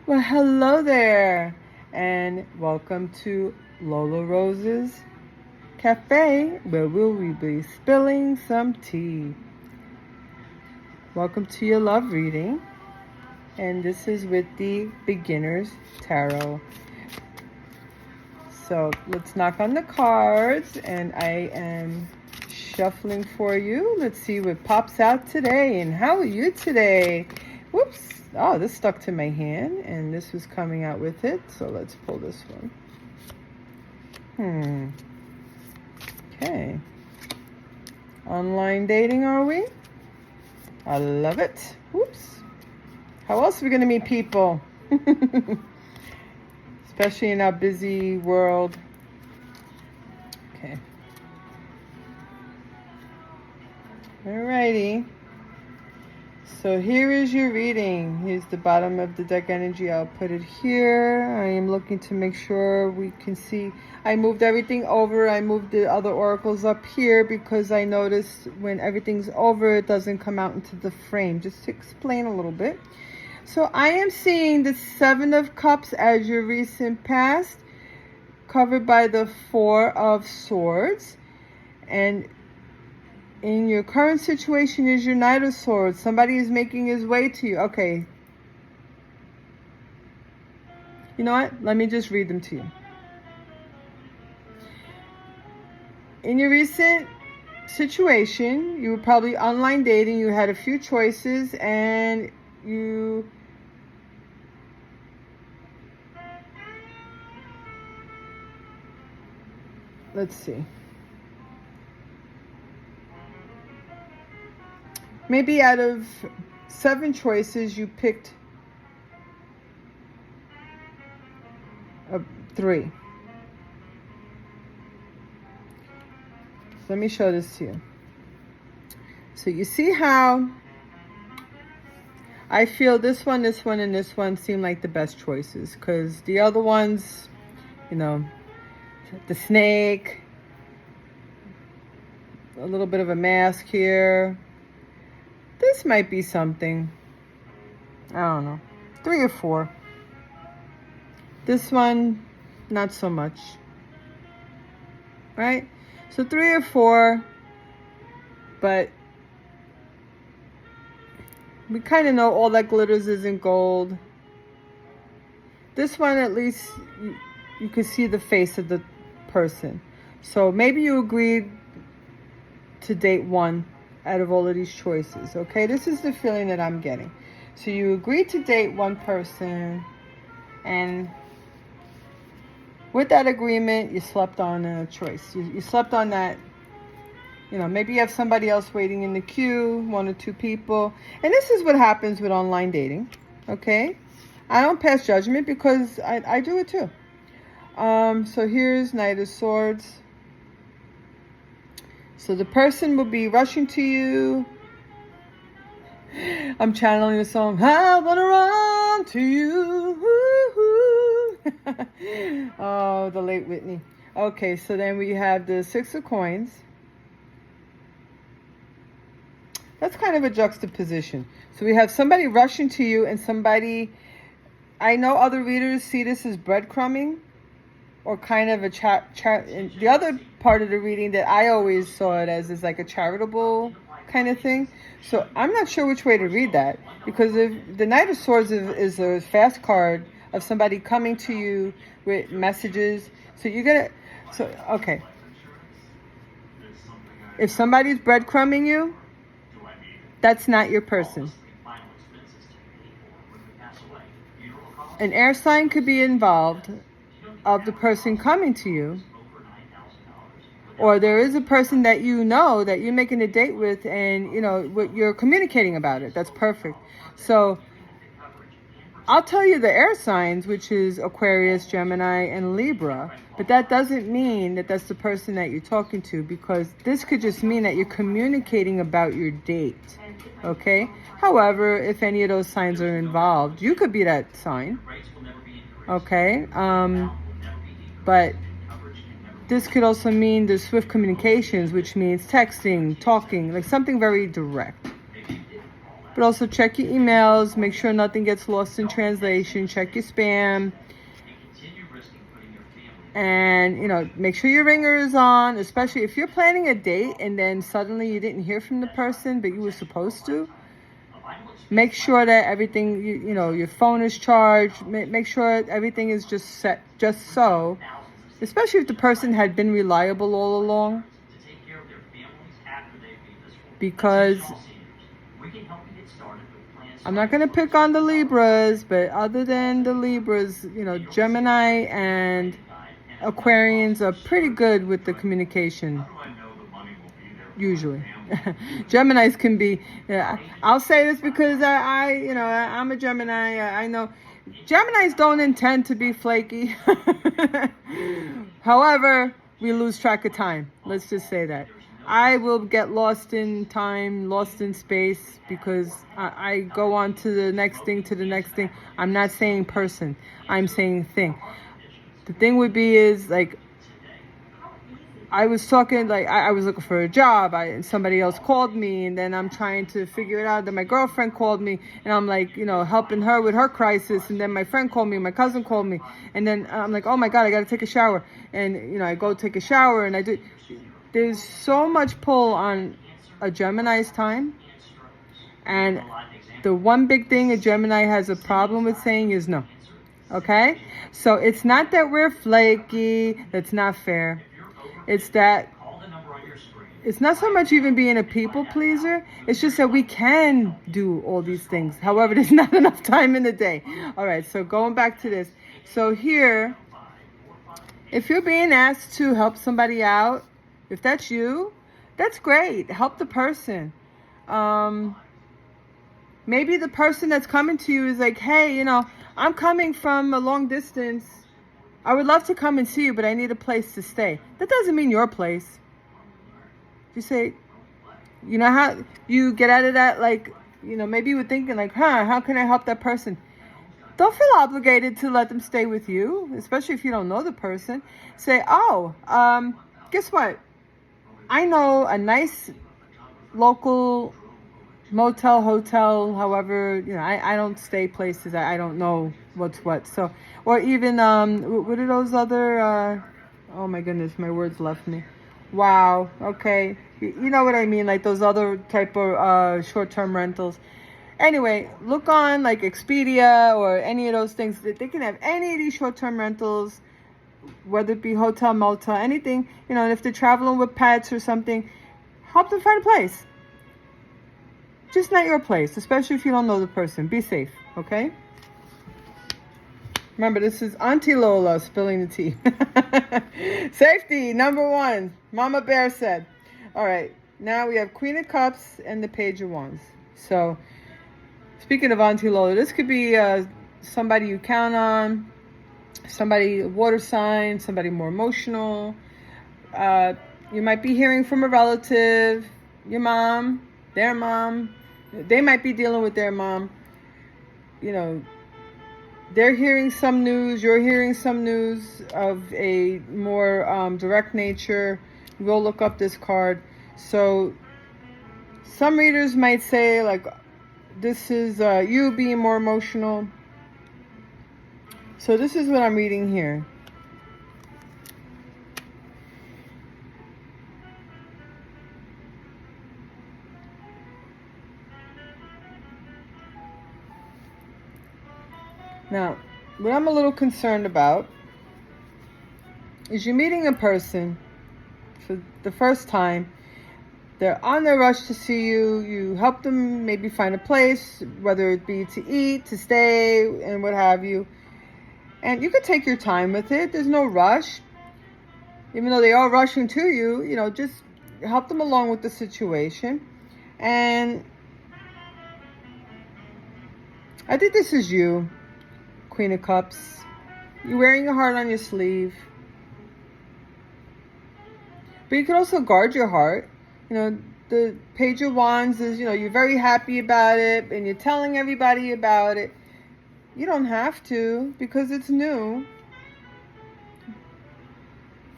Well, hello there, and welcome to Lola Rose's Cafe, where we'll be spilling some tea. Welcome to your love reading, and this is with the Beginner's Tarot. So let's knock on the cards, and I am shuffling for you. Let's see what pops out today, and how are you today? Whoops. Oh, this stuck to my hand, and this was coming out with it. So let's pull this one. Okay. Online dating, are we? I love it. Whoops. How else are we going to meet people? Especially in our busy world. Okay. Alrighty. So here is your reading. Here's the bottom of the deck energy. I'll put it here. I am looking to make sure we can see. I moved everything over. I moved the other oracles up here because I noticed when everything's over, it doesn't come out into the frame. Just to explain a little bit. So I am seeing the Seven of Cups as your recent past, covered by the Four of Swords. And in your current situation is your Knight of Swords. Somebody is making his way to you. Okay. You know what? Let me just read them to you. In your recent situation, you were probably online dating. You had a few choices and you... Let's see. Maybe out of 7 choices, you picked 3. Let me show this to you. So you see how I feel this one, and this one seem like the best choices, because the other ones, you know, the snake, a little bit of a mask here. This might be something. I don't know. 3 or 4. This one, not so much. Right? So 3 or 4. But we kind of know all that glitters isn't gold. This one, at least, you can see the face of the person. So maybe you agreed to date one out of all of these choices, okay? This is the feeling that I'm getting. So you agreed to date one person, and with that agreement, you slept on a choice. You slept on that, you know, maybe you have somebody else waiting in the queue, 1 or 2 people. And this is what happens with online dating, okay? I don't pass judgment because I do it too. So here's Knight of Swords. So the person will be rushing to you. I'm channeling the song, I want to run to you. Oh, the late Whitney. Okay, so then we have the 6 of Coins. That's kind of a juxtaposition. So we have somebody rushing to you and somebody... I know other readers see this as breadcrumbing, or kind of a the other part of the reading that I always saw it as is like a charitable kind of thing. So I'm not sure which way to read that, because if the Knight of Swords is a fast card of somebody coming to you with messages. So you gotta, so okay. If somebody's breadcrumbing you, that's not your person. An air sign could be involved of the person coming to you, or there is a person that you know that you're making a date with, and you know what you're communicating about it. That's perfect. So I'll tell you the air signs, which is Aquarius, Gemini, and Libra, but that doesn't mean that that's the person that you're talking to, because this could just mean that you're communicating about your date, okay? However, if any of those signs are involved, you could be that sign, okay? But this could also mean the swift communications, which means texting, talking, like something very direct. But also check your emails. Make sure nothing gets lost in translation. Check your spam. And, make sure your ringer is on, especially if you're planning a date and then suddenly you didn't hear from the person, but you were supposed to. Make sure that everything, your phone is charged. Make sure everything is just set, just so. Especially if the person had been reliable all along. Because I'm not going to pick on the Libras, but other than the Libras, Gemini and Aquarians are pretty good with the communication. Usually. Geminis can be, I'll say this because I'm a Gemini. I know Geminis don't intend to be flaky. However, we lose track of time. Let's just say that. I will get lost in time, lost in space, because I go on to the next thing, I'm not saying person. I'm saying thing. The thing would be is, like, I was talking, like, I was looking for a job, and somebody else called me, and then I'm trying to figure it out. Then my girlfriend called me, and I'm like, helping her with her crisis. And then my friend called me, my cousin called me, and then I'm like, oh my God, I got to take a shower. And, I go take a shower, and there's so much pull on a Gemini's time. And the one big thing a Gemini has a problem with saying is no. Okay? So it's not that we're flaky. That's not fair. It's that it's not so much even being a people pleaser. It's just that we can do all these things. However, there's not enough time in the day. All right, so going back to this. So here, if you're being asked to help somebody out, if that's you, that's great. Help the person. Maybe the person that's coming to you is like, hey, I'm coming from a long distance. I would love to come and see you, but I need a place to stay. That doesn't mean your place. You say, how you get out of that, like, maybe you were thinking like, how can I help that person? Don't feel obligated to let them stay with you, especially if you don't know the person. Say, guess what? I know a nice local motel, hotel, however, I don't stay places. I don't know what's what. So, or even, what are those other, oh my goodness, my words left me. Wow. Okay. You know what I mean? Like those other type of, short-term rentals. Anyway, look on like Expedia or any of those things. They can have any of these short-term rentals, whether it be hotel, motel, anything, and if they're traveling with pets or something, help them find a place. Just not your place, especially if you don't know the person. Be safe, okay? Remember, this is Auntie Lola spilling the tea. Safety, number one. Mama Bear said. All right, now we have Queen of Cups and the Page of Wands. So, speaking of Auntie Lola, this could be somebody you count on, somebody water sign, somebody more emotional. You might be hearing from a relative, your mom, their mom. They might be dealing with their mom. They're hearing some news. You're hearing some news of a more direct nature. We'll look up this card. So some readers might say, like, this is you being more emotional. So this is what I'm reading here. Now, what I'm a little concerned about is you're meeting a person for the first time. They're on their rush to see you. You help them maybe find a place, whether it be to eat, to stay, and what have you. And you could take your time with it. There's no rush. Even though they are rushing to you, just help them along with the situation. And I think this is you. Queen of Cups. You're wearing your heart on your sleeve. But you can also guard your heart. The Page of Wands is, you're very happy about it and you're telling everybody about it. You don't have to because it's new.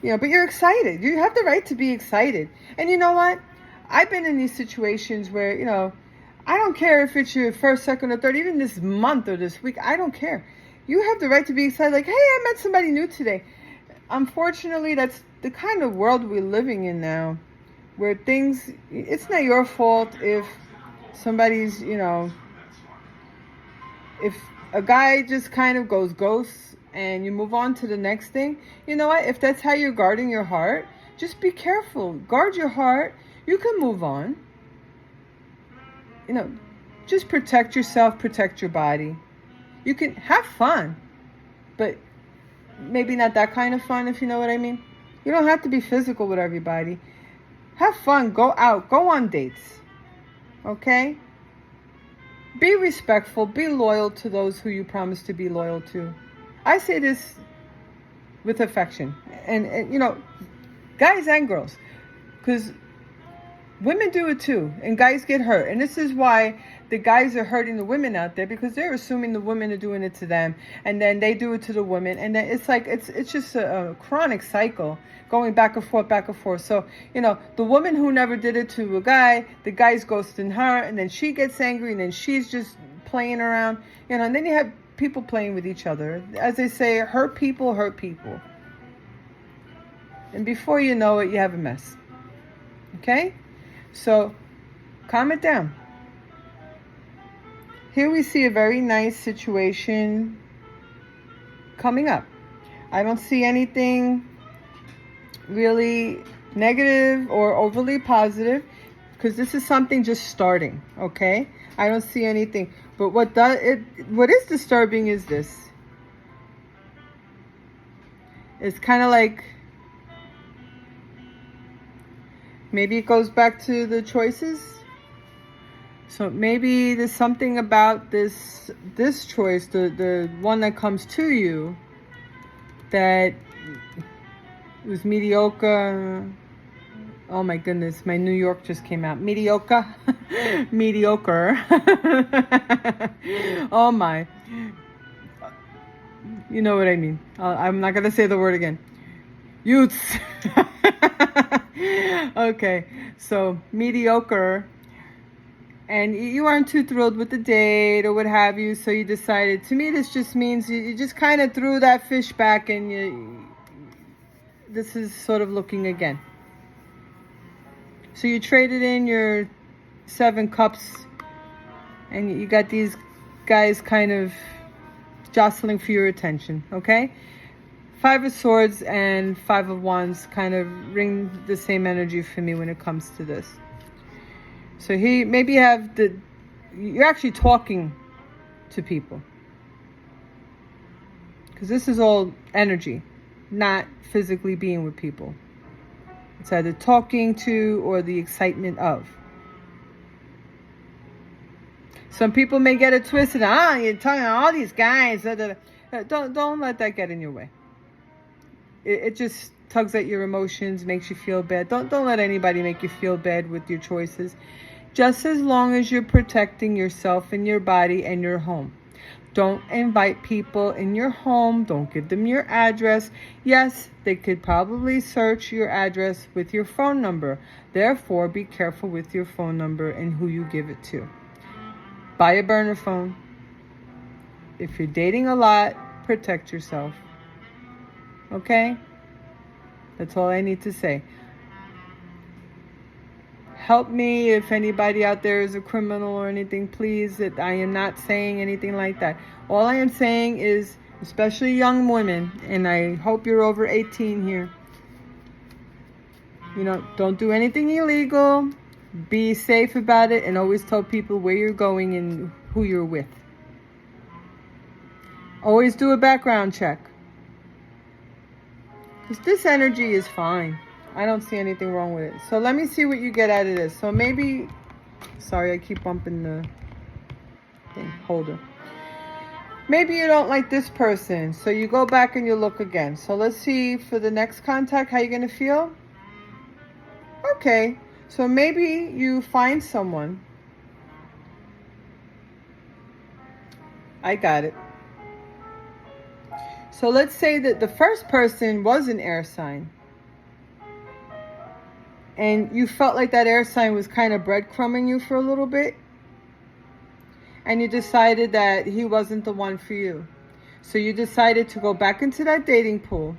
But you're excited. You have the right to be excited. And you know what? I've been in these situations where, I don't care if it's your first, second, or third, even this month or this week. I don't care. You have the right to be excited, like, hey, I met somebody new today. Unfortunately, that's the kind of world we're living in now, where things, it's not your fault if somebody's, if a guy just kind of goes ghost and you move on to the next thing. You know what? If that's how you're guarding your heart, just be careful. Guard your heart. You can move on. Just protect yourself, protect your body. You can have fun, but maybe not that kind of fun, if you know what I mean. You don't have to be physical with everybody. Have fun, go out, go on dates, okay? Be respectful, be loyal to those who you promise to be loyal to. I say this with affection, and guys and girls, because women do it too, and guys get hurt. And this is why the guys are hurting the women out there, because they're assuming the women are doing it to them, and then they do it to the women, and then it's like it's just a chronic cycle going back and forth. So the woman who never did it to a guy, the guy's ghosting her, and then she gets angry, and then she's just playing around, and then you have people playing with each other. As they say, hurt people, and before you know it, you have a mess. Okay. So, calm it down. Here we see a very nice situation coming up. I don't see anything really negative or overly positive, because this is something just starting, okay? I don't see anything. But what is disturbing is this. It's kind of like, maybe it goes back to the choices. So maybe there's something about this choice, the one that comes to you, that was mediocre. Oh my goodness, my New York just came out. Mediocre. Mediocre. Oh my. You know what I mean. I'm not going to say the word again. Youths. Okay, so mediocre, and you aren't too thrilled with the date or what have you, so you decided, to me this just means you just kind of threw that fish back, and this is sort of looking again. So you traded in your 7 cups, and you got these guys kind of jostling for your attention, okay? 5 of Swords and 5 of Wands kind of ring the same energy for me when it comes to this. So you're actually talking to people, because this is all energy, not physically being with people. It's either talking to or the excitement of. Some people may get it twisted. You're talking to all these guys. Don't let that get in your way. It just tugs at your emotions, makes you feel bad. Don't let anybody make you feel bad with your choices. Just as long as you're protecting yourself and your body and your home. Don't invite people in your home. Don't give them your address. Yes, they could probably search your address with your phone number. Therefore, be careful with your phone number and who you give it to. Buy a burner phone. If you're dating a lot, protect yourself. Okay? That's all I need to say. Help me if anybody out there is a criminal or anything, please. That I am not saying anything like that. All I am saying is, especially young women, and I hope you're over 18 here, don't do anything illegal. Be safe about it, and always tell people where you're going and who you're with. Always do a background check. Because this energy is fine. I don't see anything wrong with it. So let me see what you get out of this. So maybe, sorry, I keep bumping the thing, holder. Maybe you don't like this person. So you go back and you look again. So let's see for the next contact, how you're going to feel. Okay. So maybe you find someone. I got it. So let's say that the first person was an air sign, and you felt like that air sign was kind of breadcrumbing you for a little bit. and you decided that he wasn't the one for you. So you decided to go back into that dating pool,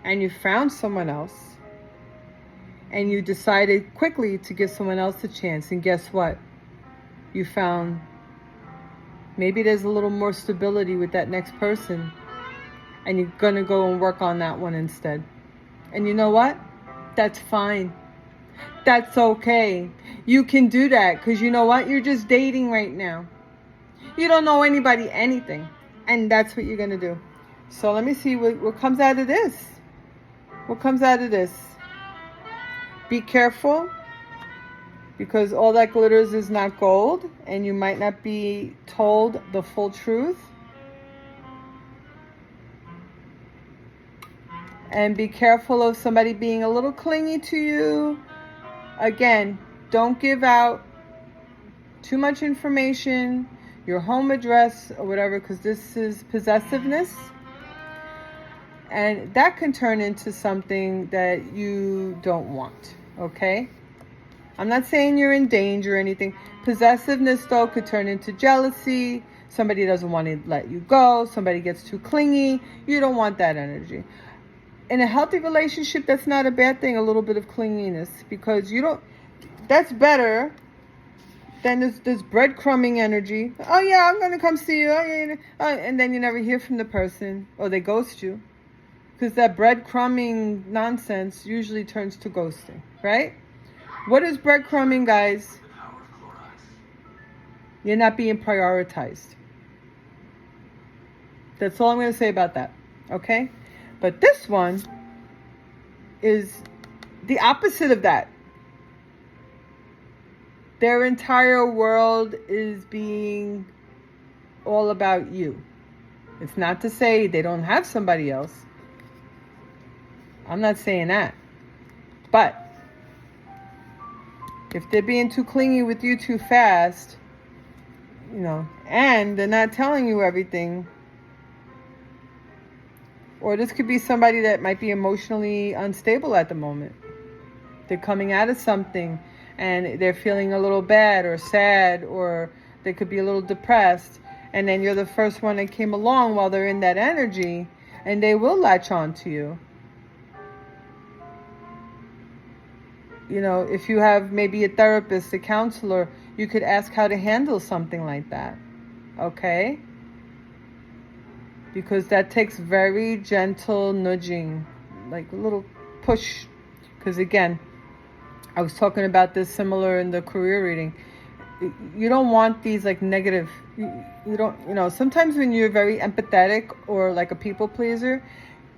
and you found someone else, and you decided quickly to give someone else a chance. And guess what? You found maybe there's a little more stability with that next person, and you're going to go and work on that one instead. And you know what? That's fine. That's okay. You can do that because you know what? You're just dating right now. You don't know anybody anything. And that's what you're going to do. So let me see what comes out of this. What comes out of this? Be careful, because all that glitters is not gold, and you might not be told the full truth. And be careful of somebody being a little clingy to you. Again, don't give out too much information, your home address or whatever, because this is possessiveness. And that can turn into something that you don't want, okay? I'm not saying you're in danger or anything. Possessiveness, though, could turn into jealousy. Somebody doesn't want to let you go. Somebody gets too clingy. You don't want that energy. In a healthy relationship, that's not a bad thing, a little bit of clinginess, because you don't, that's better than this breadcrumbing energy. Oh yeah, I'm going to come see you. Oh, yeah. And then you never hear from the person, or they ghost you. Because that breadcrumbing nonsense usually turns to ghosting, right? What is breadcrumbing, guys? You're not being prioritized. That's all I'm going to say about that, okay? But this one is the opposite of that. Their entire world is being all about you. It's not to say they don't have somebody else. I'm not saying that. But if they're being too clingy with you too fast, you know, and they're not telling you everything, or this could be somebody that might be emotionally unstable at the moment. They're coming out of something and they're feeling a little bad or sad, or they could be a little depressed. And then you're the first one that came along while they're in that energy, and they will latch on to you. You know, if you have maybe a therapist, a counselor, you could ask how to handle something like that. Okay? Because that takes very gentle nudging, like a little push. Because again, I was talking about this similar in the career reading. You don't want these like negative, you don't, you know, sometimes when you're very empathetic or like a people pleaser,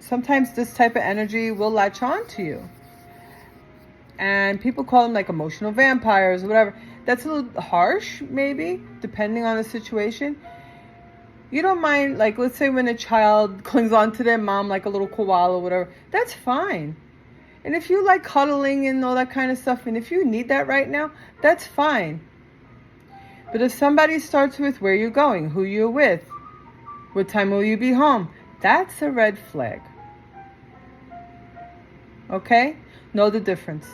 sometimes this type of energy will latch on to you. And people call them like emotional vampires or whatever. That's a little harsh, maybe, depending on the situation. You don't mind, like, let's say when a child clings on to their mom like a little koala or whatever. That's fine. And if you like cuddling and all that kind of stuff, and if you need that right now, that's fine. But if somebody starts with where you're going, who you're with, what time will you be home, that's a red flag. Okay? Know the difference.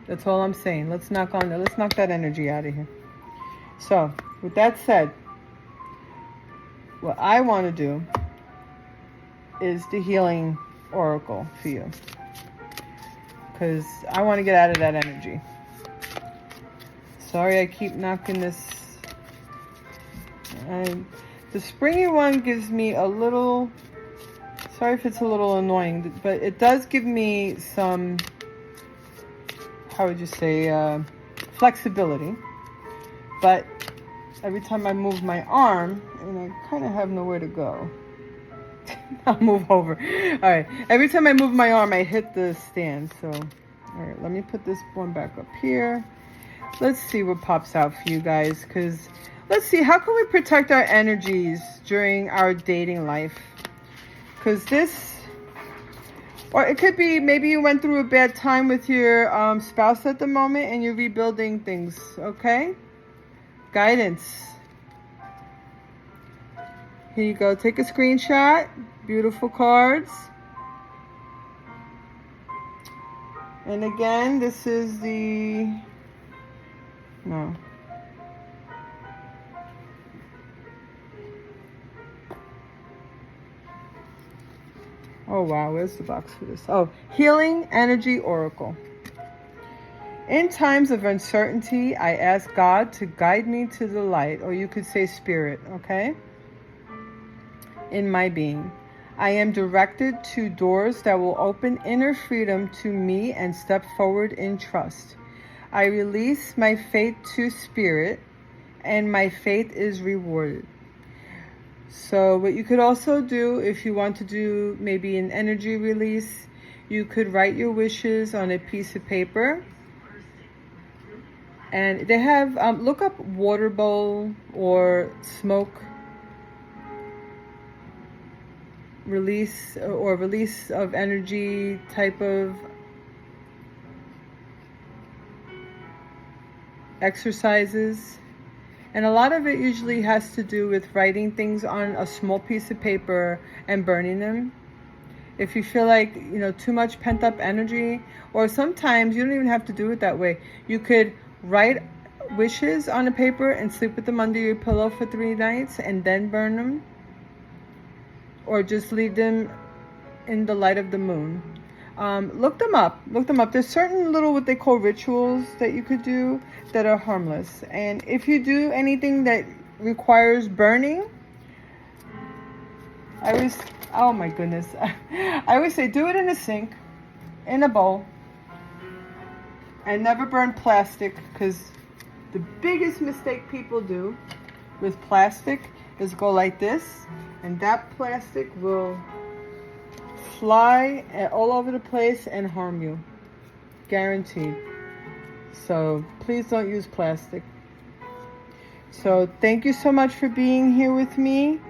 That's all I'm saying. Let's knock that energy out of here. So, with that said, what I want to do is the healing oracle for you, because I want to get out of that energy. Sorry, I keep knocking this. The springy one gives me a little, sorry if it's a little annoying, but it does give me some, how would you say, flexibility. But every time I move my arm, and I kind of have nowhere to go. I'll move over. All right. Every time I move my arm, I hit the stand. So, all right, let me put this one back up here. Let's see what pops out for you guys, because let's see, how can we protect our energies during our dating life? Because this, or it could be maybe you went through a bad time with your spouse at the moment and you're rebuilding things, okay? Guidance. Here you go. Take a screenshot. Beautiful cards. And again, this is the, no. Oh, wow. Where's the box for this? Oh, Healing Energy Oracle. In times of uncertainty, I ask God to guide me to the light, or you could say spirit, okay? In my being. I am directed to doors that will open inner freedom to me and step forward in trust. I release my faith to spirit, and my faith is rewarded. So what you could also do, if you want to do maybe an energy release, you could write your wishes on a piece of paper. And they have, look up water bowl or smoke release or release of energy type of exercises. And a lot of it usually has to do with writing things on a small piece of paper and burning them. If you feel like, too much pent up energy, or sometimes you don't even have to do it that way. You could write wishes on a paper and sleep with them under your pillow for 3 nights and then burn them. Or just leave them in the light of the moon. Look them up. There's certain little what they call rituals that you could do that are harmless. And if you do anything that requires burning, oh my goodness. I always say do it in a sink, in a bowl, and never burn plastic, because the biggest mistake people do with plastic is go like this, and that plastic will fly all over the place and harm you. Guaranteed. So please don't use plastic. So thank you so much for being here with me.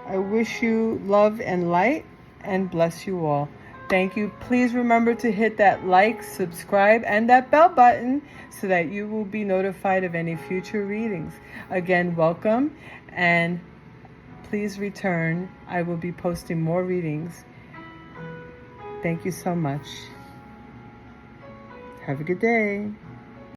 I wish you love and light, and bless you all. Thank you. Please remember to hit that like, subscribe, and that bell button so that you will be notified of any future readings. Again, welcome, and please return. I will be posting more readings. Thank you so much. Have a good day.